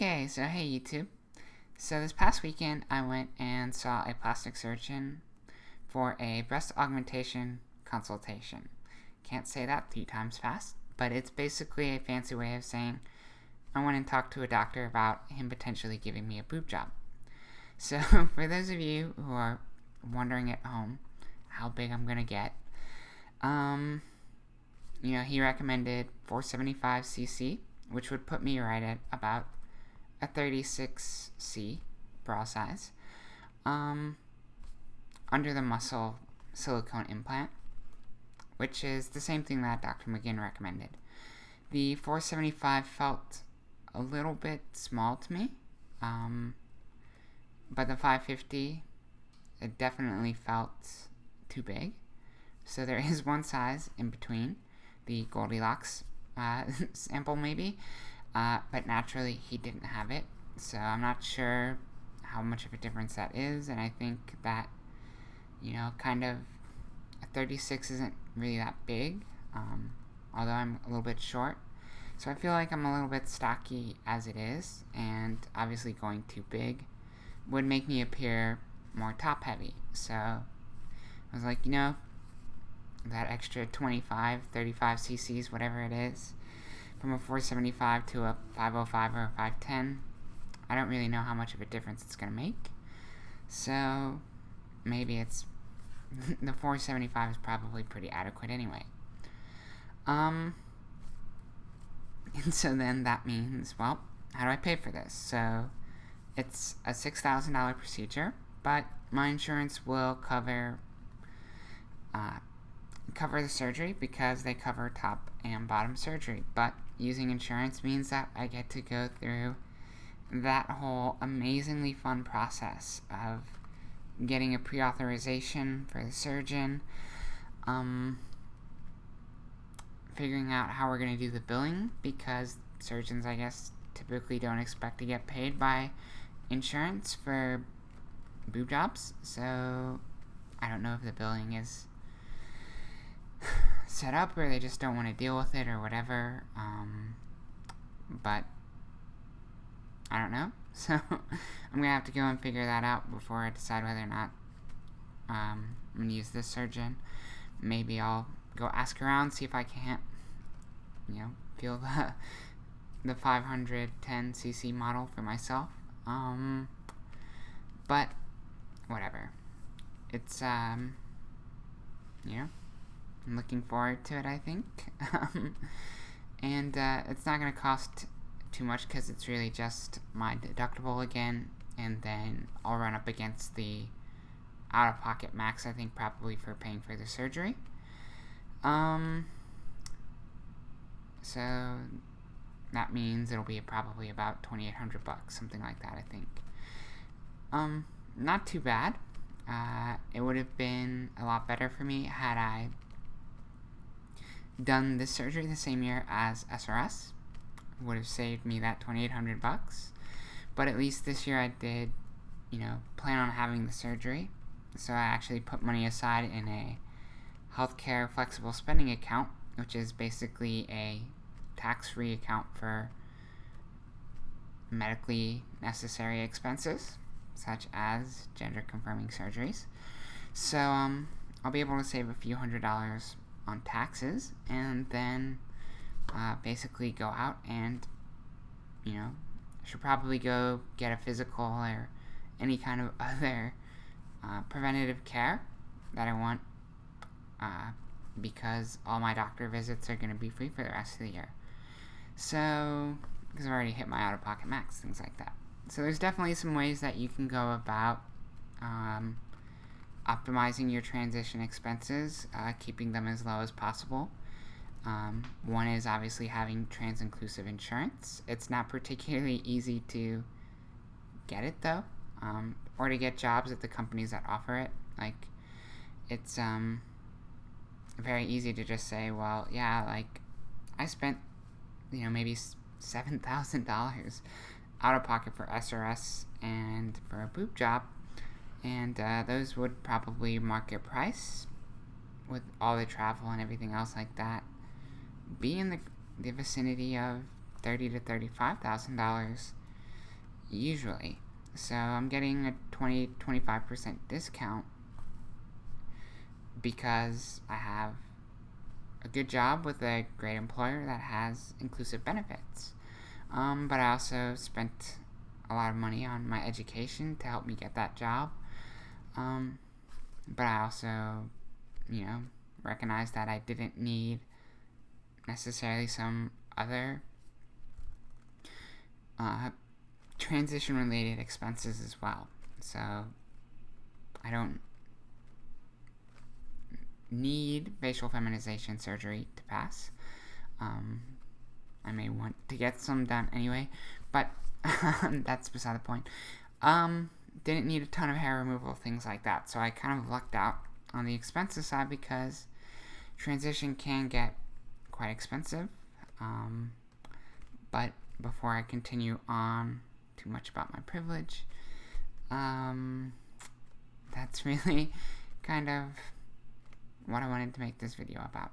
Okay, so hey YouTube. So this past weekend I went and saw a plastic surgeon for a breast augmentation consultation. Can't say that 3 times fast, but it's basically a fancy way of saying I went and talked to a doctor about him potentially giving me a boob job. So for those of you who are wondering at home how big I'm gonna get, he recommended 475cc, which would put me right at about a 36C bra size, under the muscle silicone implant, which is the same thing that Dr. McGinn recommended. The 475 felt a little bit small to me, but the 550, it definitely felt too big. So there is one size in between, the Goldilocks sample maybe, but naturally he didn't have it, so I'm not sure how much of a difference that is, and I think that, kind of a 36 isn't really that big, although I'm a little bit short, so I feel like I'm a little bit stocky as it is, and obviously going too big would make me appear more top heavy, so I was like, that extra 25, 35 cc's, whatever it is, from a 475 to a 505 or a 510, I don't really know how much of a difference it's going to make. So maybe it's the 475 is probably pretty adequate anyway. And so then that means, well, how do I pay for this? So it's a $6,000 procedure, but my insurance will cover the surgery because they cover top and bottom surgery, but using insurance means that I get to go through that whole amazingly fun process of getting a pre-authorization for the surgeon, figuring out how we're going to do the billing, because surgeons, I guess, typically don't expect to get paid by insurance for boob jobs, so I don't know if the billing is set up or they just don't want to deal with it or whatever, but I don't know, so I'm gonna have to go and figure that out before I decide whether or not I'm gonna use this surgeon. Maybe I'll go ask around, see if I can't feel the 510cc model for myself, but whatever, it's I'm looking forward to it, I think. And it's not going to cost too much because it's really just my deductible again, and then I'll run up against the out-of-pocket max, I think, probably for paying for the surgery. So that means it'll be probably about $2,800, something like that, I think. Not too bad. It would have been a lot better for me had I done this surgery the same year as SRS. Would have saved me that $2,800, but at least this year I did, plan on having the surgery, so I actually put money aside in a healthcare flexible spending account, which is basically a tax-free account for medically necessary expenses, such as gender-confirming surgeries. So, I'll be able to save a few $100s on taxes, and then basically go out and, should probably go get a physical or any kind of other preventative care that I want, because all my doctor visits are going to be free for the rest of the year. So, because I've already hit my out-of-pocket max, things like that. So there's definitely some ways that you can go about optimizing your transition expenses, keeping them as low as possible. One is obviously having trans-inclusive insurance. It's not particularly easy to get it, though, or to get jobs at the companies that offer it. Like, it's very easy to just say, well, yeah, like, I spent, maybe $7,000 out of pocket for SRS and for a boob job, and those would probably market price with all the travel and everything else like that be in the vicinity of $30,000 to $35,000 usually. So I'm getting a 20-25% discount because I have a good job with a great employer that has inclusive benefits. But I also spent a lot of money on my education to help me get that job. But I also, recognized that I didn't need necessarily some other transition-related expenses as well. So I don't need facial feminization surgery to pass. I may want to get some done anyway, but that's beside the point. Didn't need a ton of hair removal, things like that. So I kind of lucked out on the expensive side because transition can get quite expensive. But before I continue on too much about my privilege, that's really kind of what I wanted to make this video about.